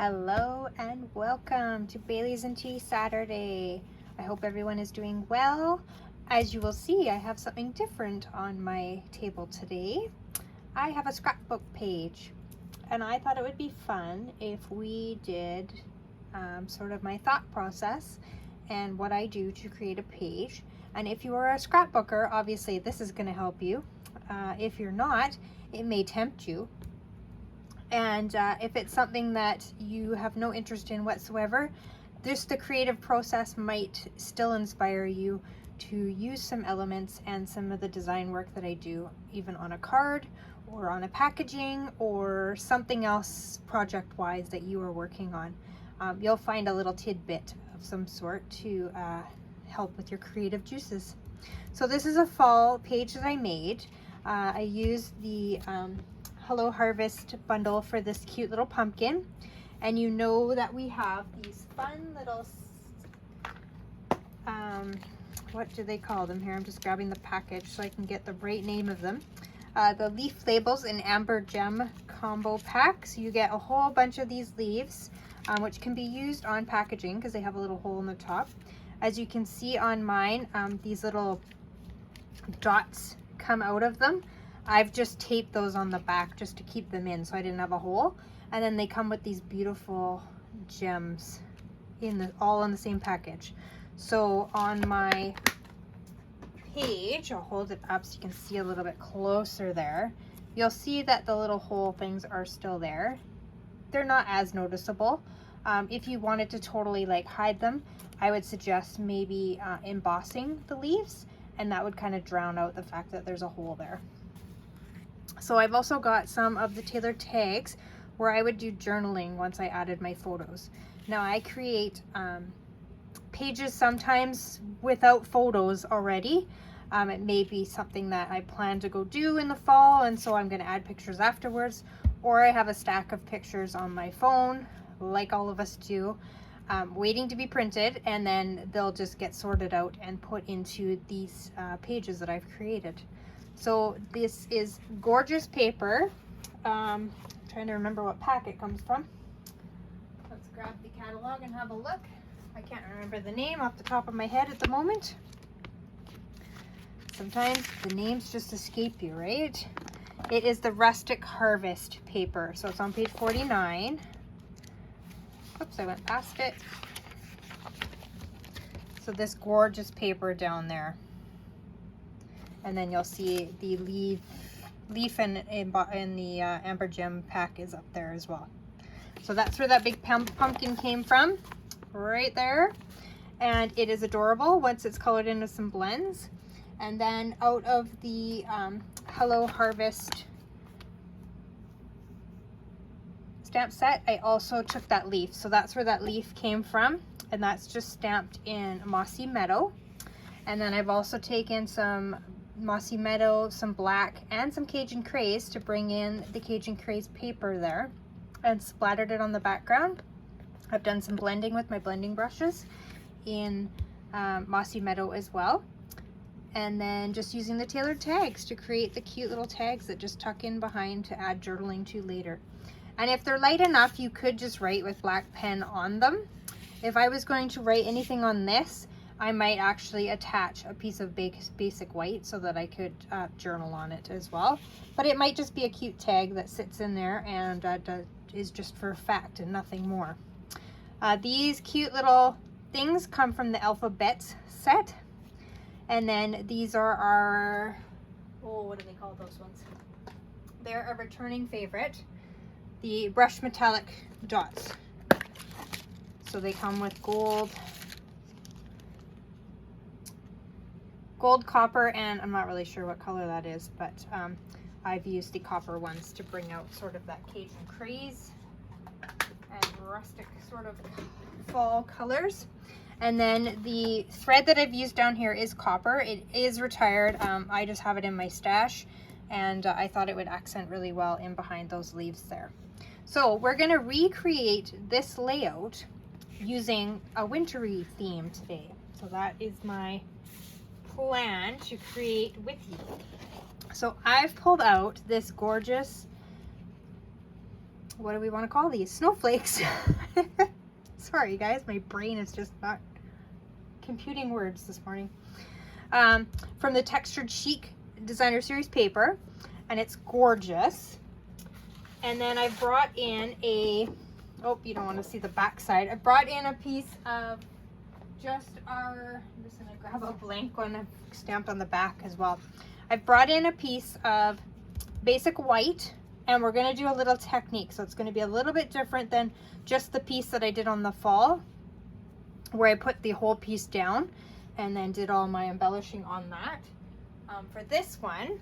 Hello and welcome to Bailey's and Tea Saturday. I hope everyone is doing well. As you will see, I have something different on my table today. I have a scrapbook page, and I thought it would be fun if we did sort of my thought process and what I do to create a page. And if you are a scrapbooker, obviously this is going to help you. If you're not, it may tempt you. And if it's something that you have no interest in whatsoever, just the creative process might still inspire you to use some elements and some of the design work that I do, even on a card or on a packaging or something else project-wise that you are working on. You'll find a little tidbit of some sort to help with your creative juices. So this is a fall page that I made. I used the Hello Harvest bundle for this cute little pumpkin, and you know that we have these fun little what do they call them here? I'm just grabbing the package so I can get the right name of them. The leaf labels in amber gem combo packs. You get a whole bunch of these leaves, which can be used on packaging because they have a little hole in the top. As you can see on mine, these little dots come out of them. I've just taped those on the back just to keep them in so I didn't have a hole. And then they come with these beautiful gems all in the same package. So on my page, I'll hold it up so you can see a little bit closer there. You'll see that the little hole things are still there. They're not as noticeable. If you wanted to totally like hide them, I would suggest maybe embossing the leaves, and that would kind of drown out the fact that there's a hole there. So I've also got some of the tailored tags where I would do journaling once I added my photos. Now I create pages sometimes without photos already. It may be something that I plan to go do in the fall, and so I'm going to add pictures afterwards, or I have a stack of pictures on my phone like all of us do, waiting to be printed, and then they'll just get sorted out and put into these pages that I've created. So this is gorgeous paper. Trying to remember what pack it comes from. Let's grab the catalog and have a look. I can't remember the name off the top of my head at the moment. Sometimes the names just escape you, right? It is the Rustic Harvest paper. So it's on page 49. Oops, I went past it. So this gorgeous paper down there. And then you'll see the leaf in the amber gem pack is up there as well. So that's where that big pumpkin came from, right there. And it is adorable once it's colored in with some blends. And then out of the Hello Harvest stamp set, I also took that leaf. So that's where that leaf came from. And that's just stamped in Mossy Meadow. And then I've also taken some Mossy Meadow, some black, and some Cajun Craze to bring in the Cajun Craze paper there, and splattered it on the background. I've done some blending with my blending brushes in Mossy Meadow as well. And then just using the tailored tags to create the cute little tags that just tuck in behind to add journaling to later. And if they're light enough, you could just write with black pen on them. If I was going to write anything on this, I might actually attach a piece of basic white so that I could journal on it as well. But it might just be a cute tag that sits in there and is just for fact and nothing more. These cute little things come from the Alphabets set. And then these are our, what do they call those ones? They're a returning favorite, the brushed metallic dots. So they come with gold, copper, and I'm not really sure what color that is, but I've used the copper ones to bring out sort of that Cajun Craze and rustic sort of fall colors. And then the thread that I've used down here is copper. It is retired. I just have it in my stash, and I thought it would accent really well in behind those leaves there. So we're going to recreate this layout using a wintry theme today. So that is my plan to create with you. So I've pulled out this gorgeous what do we want to call these? Snowflakes. Sorry guys, my brain is just not computing words this morning. From the Textured Chic Designer Series paper, and it's gorgeous. And then I brought in a, oh, you don't want to see the back side. I brought in a piece of just our, I'm just going to grab a blank one stamped on the back as well. I brought in a piece of basic white, and we're going to do a little technique. So it's going to be a little bit different than just the piece that I did on the fall, where I put the whole piece down and then did all my embellishing on that. For this one,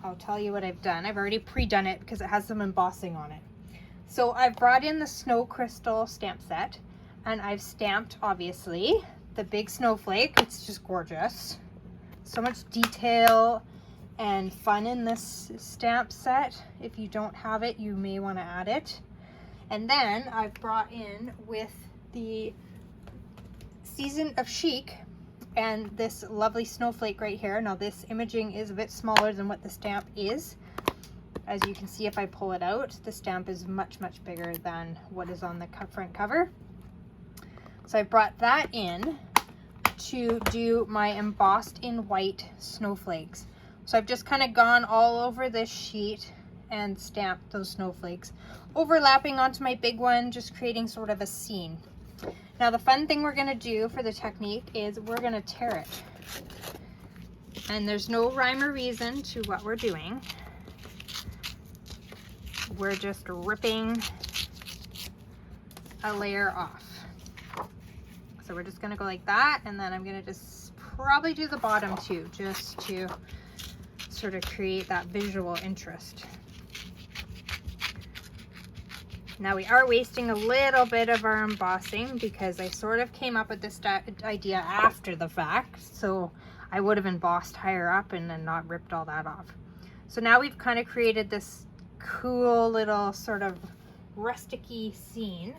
I'll tell you what I've done. I've already pre-done it because it has some embossing on it. So I've brought in the Snow Crystal stamp set, and I've stamped, obviously, the big snowflake. It's just gorgeous. So much detail and fun in this stamp set. If you don't have it, you may want to add it. And then I've brought in with the Season of Chic and this lovely snowflake right here. Now this imaging is a bit smaller than what the stamp is. As you can see, if I pull it out, the stamp is much, much bigger than what is on the front cover. So I brought that in to do my embossed in white snowflakes. So I've just kind of gone all over this sheet and stamped those snowflakes, overlapping onto my big one, just creating sort of a scene. Now the fun thing we're going to do for the technique is we're going to tear it. And there's no rhyme or reason to what we're doing. We're just ripping a layer off. So we're just going to go like that, and then I'm going to just probably do the bottom too, just to sort of create that visual interest. Now we are wasting a little bit of our embossing because I sort of came up with this idea after the fact, so I would have embossed higher up and then not ripped all that off. So now we've kind of created this cool little sort of rustic-y scene.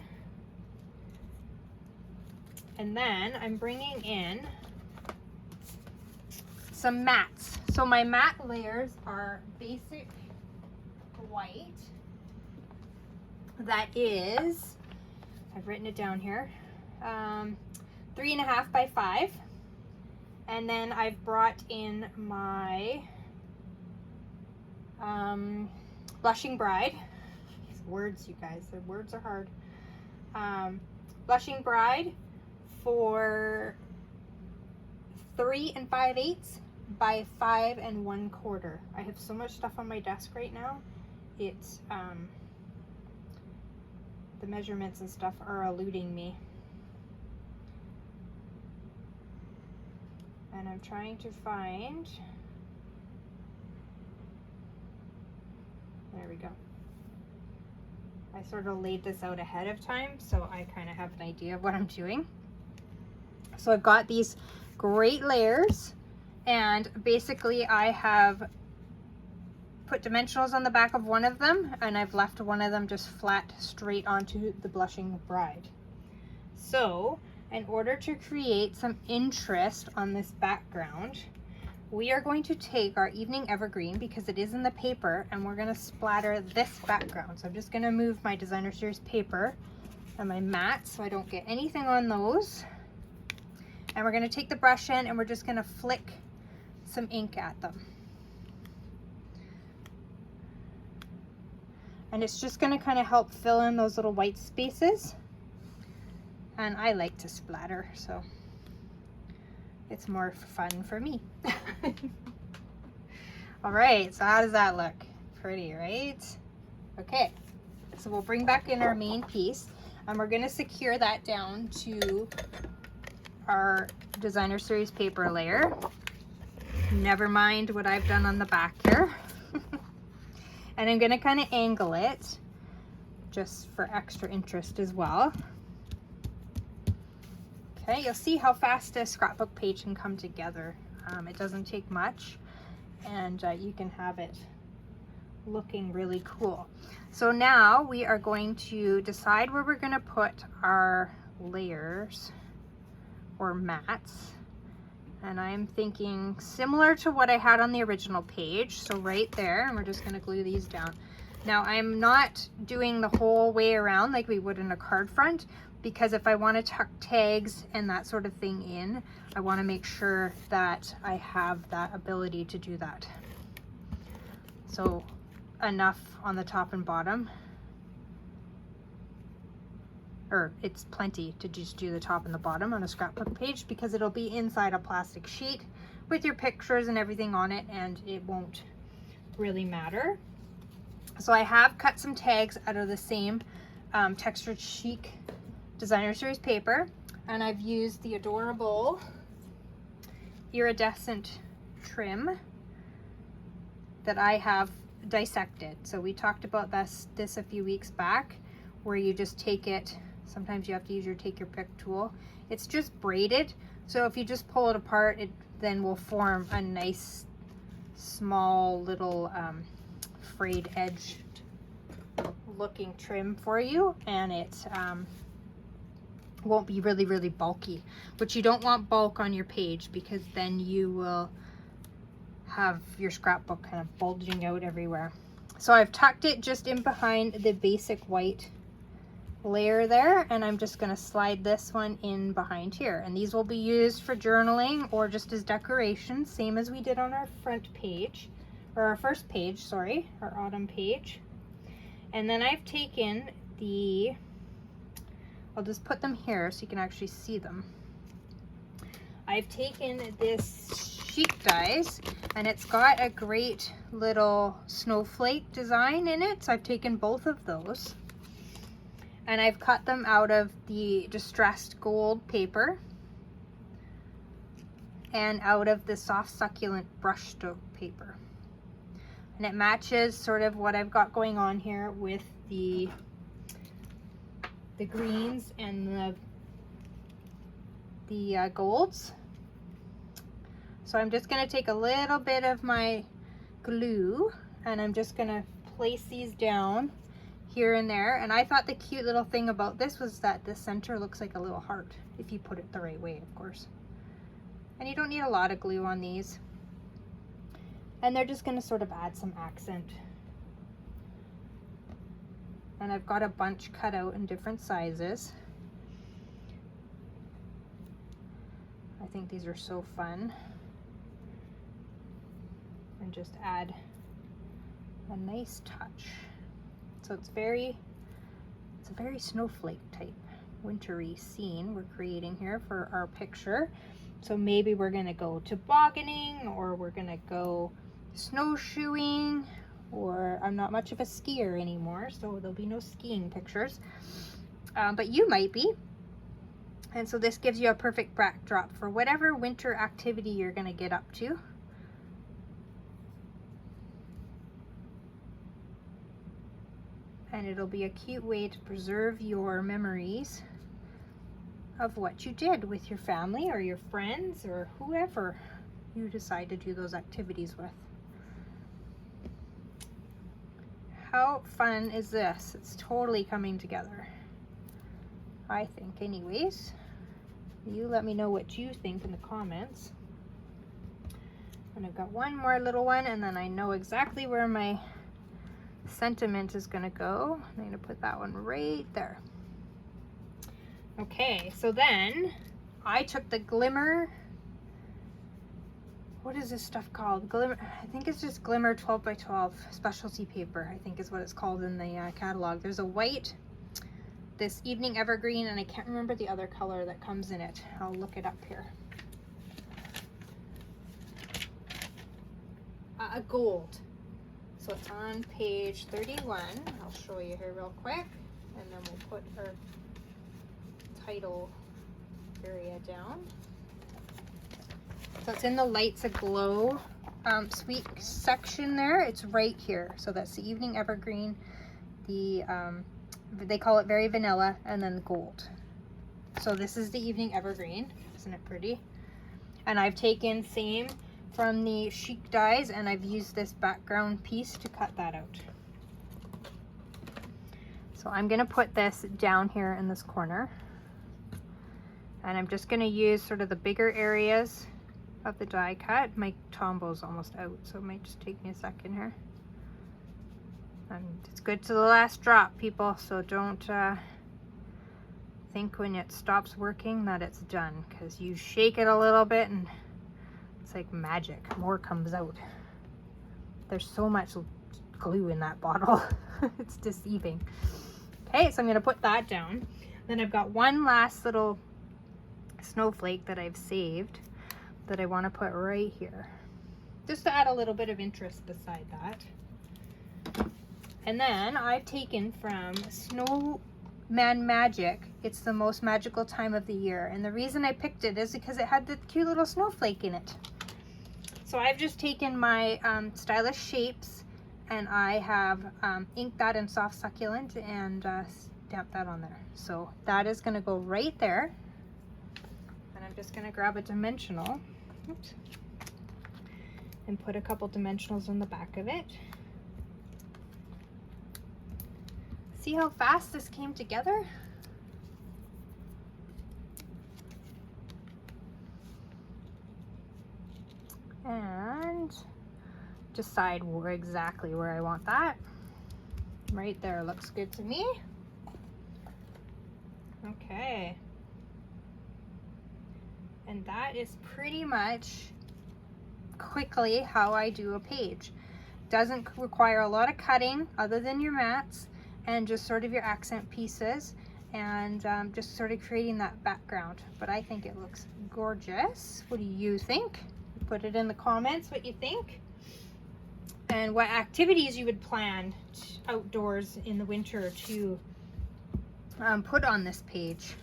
And then I'm bringing in some mattes. So my matte layers are basic white. That is, I've written it down here, 3.5 by 5. And then I've brought in my Blushing Bride. These words, you guys, the words are hard. Blushing Bride for 3 5/8 by 5 1/4. I have so much stuff on my desk right now. It's the measurements and stuff are eluding me. And I'm trying to find, there we go. I sort of laid this out ahead of time, so I kind of have an idea of what I'm doing. So I've got these great layers, and basically I have put dimensionals on the back of one of them, and I've left one of them just flat straight onto the Blushing Bride. So in order to create some interest on this background, we are going to take our Evening Evergreen, because it is in the paper, and we're going to splatter this background. So I'm just going to move my Designer Series paper and my matte so I don't get anything on those. And we're going to take the brush in and we're just going to flick some ink at them. And it's just going to kind of help fill in those little white spaces. And I like to splatter, so it's more fun for me. All right, so how does that look? Pretty, right? Okay, so we'll bring back in our main piece, and we're going to secure that down to our Designer Series paper layer. Never mind what I've done on the back here. And I'm going to kind of angle it just for extra interest as well. Okay, you'll see how fast a scrapbook page can come together. It doesn't take much, and you can have it looking really cool. So now we are going to decide where we're going to put our layers or mats. And I'm thinking similar to what I had on the original page, so right there, and we're just going to glue these down. Now I'm not doing the whole way around like we would in a card front, because if I want to tuck tags and that sort of thing in, I want to make sure that I have that ability to do that. So enough on the top and bottom, or it's plenty to just do the top and the bottom on a scrapbook page, because it'll be inside a plastic sheet with your pictures and everything on it, and it won't really matter. So I have cut some tags out of the same Textured Chic Designer Series paper, and I've used the adorable iridescent trim that I have dissected. So we talked about this a few weeks back, where you just take it, sometimes you have to use your take your pick tool. It's just braided, so if you just pull it apart, it then will form a nice small little frayed edged looking trim for you, and it won't be really bulky, which you don't want bulk on your page, because then you will have your scrapbook kind of bulging out everywhere. So I've tucked it just in behind the basic white layer there, and I'm just going to slide this one in behind here, and these will be used for journaling or just as decorations, same as we did on our front page, or our first page, sorry, our autumn page. And then I've taken the, I'll just put them here so you can actually see them. I've taken this Chic dies, and it's got a great little snowflake design in it, so I've taken both of those, and I've cut them out of the distressed gold paper and out of the soft succulent brushstroke paper. And it matches sort of what I've got going on here with the greens and the golds. So I'm just going to take a little bit of my glue, and I'm just going to place these down here and there. And I thought the cute little thing about this was that the center looks like a little heart, if you put it the right way, of course. And you don't need a lot of glue on these. And they're just going to sort of add some accent. And I've got a bunch cut out in different sizes. I think these are so fun. And just add a nice touch. So it's a very snowflake type wintry scene we're creating here for our picture. So maybe we're gonna go tobogganing, or we're gonna go snowshoeing, or I'm not much of a skier anymore, so there'll be no skiing pictures, but you might be. And so this gives you a perfect backdrop for whatever winter activity you're gonna get up to. And it'll be a cute way to preserve your memories of what you did with your family or your friends or whoever you decide to do those activities with. How fun is this? It's totally coming together, I think, anyways. You let me know what you think in the comments. And I've got one more little one, and then I know exactly where my sentiment is going to go. I'm going to put that one right there. Okay, so then I took the Glimmer, what is this stuff called? Glimmer, I think it's just Glimmer 12 by 12 specialty paper, I think is what it's called in the catalog. There's a white, this Evening Evergreen, and I can't remember the other color that comes in it. I'll look it up here. A gold. So it's on page 31. I'll show you here real quick, and then we'll put our title area down. So it's in the Lights Aglow sweet section there. It's right here. So that's the Evening Evergreen, the they call it Very Vanilla, and then the gold. So this is the Evening Evergreen. Isn't it pretty? And I've taken same from the Chic dies, and I've used this background piece to cut that out. So I'm going to put this down here in this corner, and I'm just going to use sort of the bigger areas of the die cut. My Tombow is almost out, so it might just take me a second here. And it's good to the last drop, people, so don't think when it stops working that it's done, because you shake it a little bit and it's like magic, more comes out. There's so much glue in that bottle. It's deceiving. Okay, so I'm gonna put that down. Then I've got one last little snowflake that I've saved that I want to put right here, just to add a little bit of interest beside that. And then I've taken from Snowman Magic, it's the most magical time of the year, and the reason I picked it is because it had the cute little snowflake in it. So I've just taken my stylish shapes and I have inked that in soft succulent and stamped that on there. So that is going to go right there, and I'm just going to grab a dimensional, oops, and put a couple dimensionals on the back of it. See how fast this came together? And decide exactly where I want that. Right there looks good to me. Okay. And that is pretty much quickly how I do a page. Doesn't require a lot of cutting other than your mats and just sort of your accent pieces, and just sort of creating that background. But I think it looks gorgeous. What do you think? Put it in the comments what you think, and what activities you would plan outdoors in the winter to put on this page.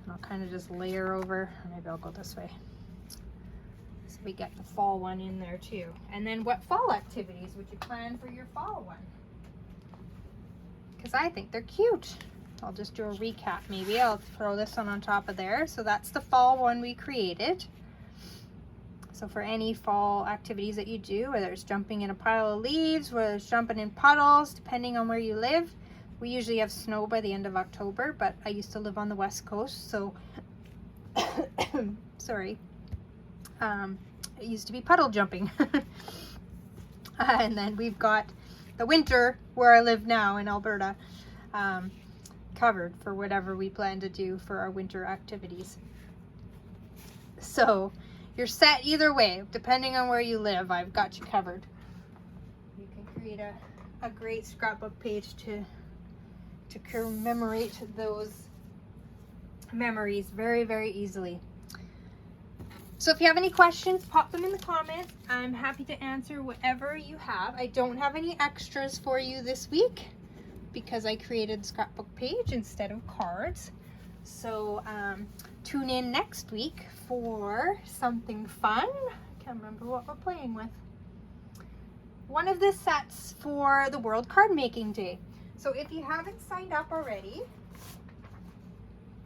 And I'll kind of just layer over. Maybe I'll go this way so we get the fall one in there too. And then what fall activities would you plan for your fall one? Because I think they're cute. I'll just do a recap. Maybe I'll throw this one on top of there. So that's the fall one we created. So for any fall activities that you do, whether it's jumping in a pile of leaves, whether it's jumping in puddles, depending on where you live. We usually have snow by the end of October, but I used to live on the West Coast, so sorry. It used to be puddle jumping. And then we've got the winter where I live now in Alberta, covered for whatever we plan to do for our winter activities. So you're set either way, depending on where you live. I've got you covered. You can create a great scrapbook page to commemorate those memories very, very easily. So if you have any questions, pop them in the comments. I'm happy to answer whatever you have. I don't have any extras for you this week because I created the scrapbook page instead of cards. So tune in next week for something fun. I can't remember what we're playing with. One of the sets for the World Card Making Day. So if you haven't signed up already,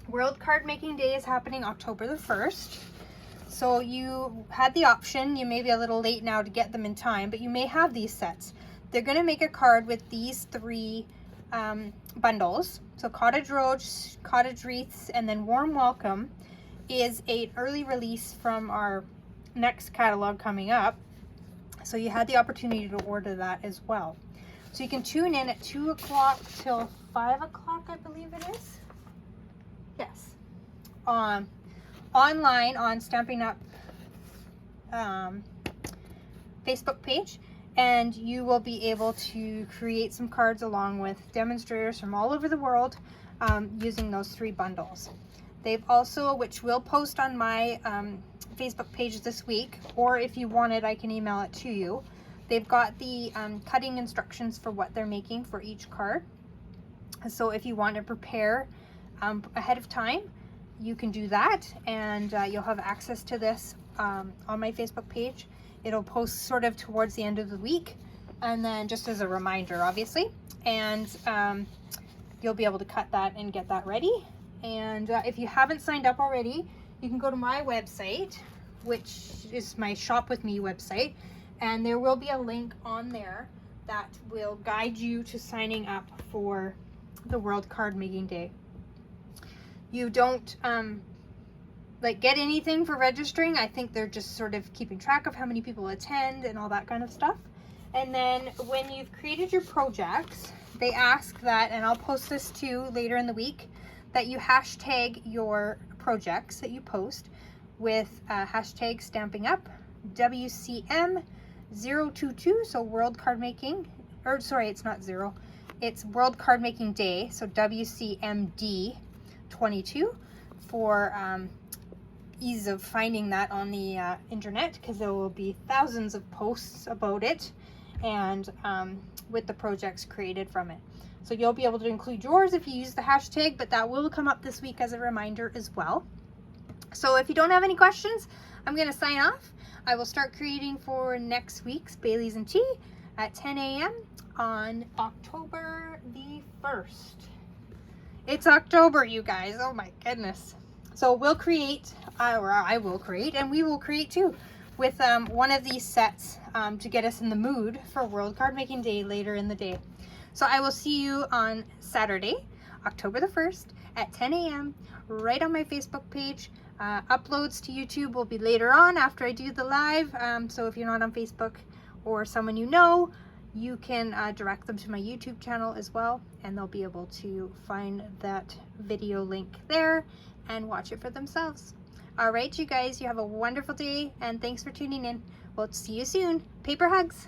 World Card Making Day is happening October the 1st. So you had the option, you may be a little late now to get them in time, but you may have these sets. They're going to make a card with these three bundles. So Cottage Rose, Cottage Wreaths, and then Warm Welcome is an early release from our next catalog coming up. So you had the opportunity to order that as well. So you can tune in at 2 o'clock till 5 o'clock, I believe it is. Yes. Online on Stampin' Up Facebook page, and you will be able to create some cards along with demonstrators from all over the world using those three bundles. They've also, which we'll post on my Facebook page this week, or if you want it, I can email it to you. They've got the cutting instructions for what they're making for each card. So if you want to prepare ahead of time, you can do that, and you'll have access to this on my Facebook page. It'll post sort of towards the end of the week, and then just as a reminder, obviously, and you'll be able to cut that and get that ready. And if you haven't signed up already, you can go to my website, which is my Shop With Me website, and there will be a link on there that will guide you to signing up for the World Card Making Day. You don't get anything for registering. I think they're just sort of keeping track of how many people attend and all that kind of stuff. And then when you've created your projects, they ask that, and I'll post this too later in the week, that you hashtag your projects that you post with hashtag Stamping Up WCM022, so World Card Making, or sorry, it's not zero, it's World Card Making Day, so WCMD22 for ease of finding that on the internet, because there will be thousands of posts about it and with the projects created from it. So you'll be able to include yours if you use the hashtag, but that will come up this week as a reminder as well. So if you don't have any questions, I'm going to sign off. I will start creating for next week's Baileys and Tea at 10 a.m. on October the 1st. It's October, you guys. Oh my goodness. So we'll create, or I will create, and we will create too, with one of these sets to get us in the mood for World Card Making Day later in the day. So I will see you on Saturday, October the 1st at 10 a.m. right on my Facebook page. Uploads to YouTube will be later on after I do the live. So if you're not on Facebook or someone you know, you can direct them to my YouTube channel as well, and they'll be able to find that video link there and watch it for themselves. All right, you guys, you have a wonderful day, and thanks for tuning in. We'll see you soon. Paper hugs.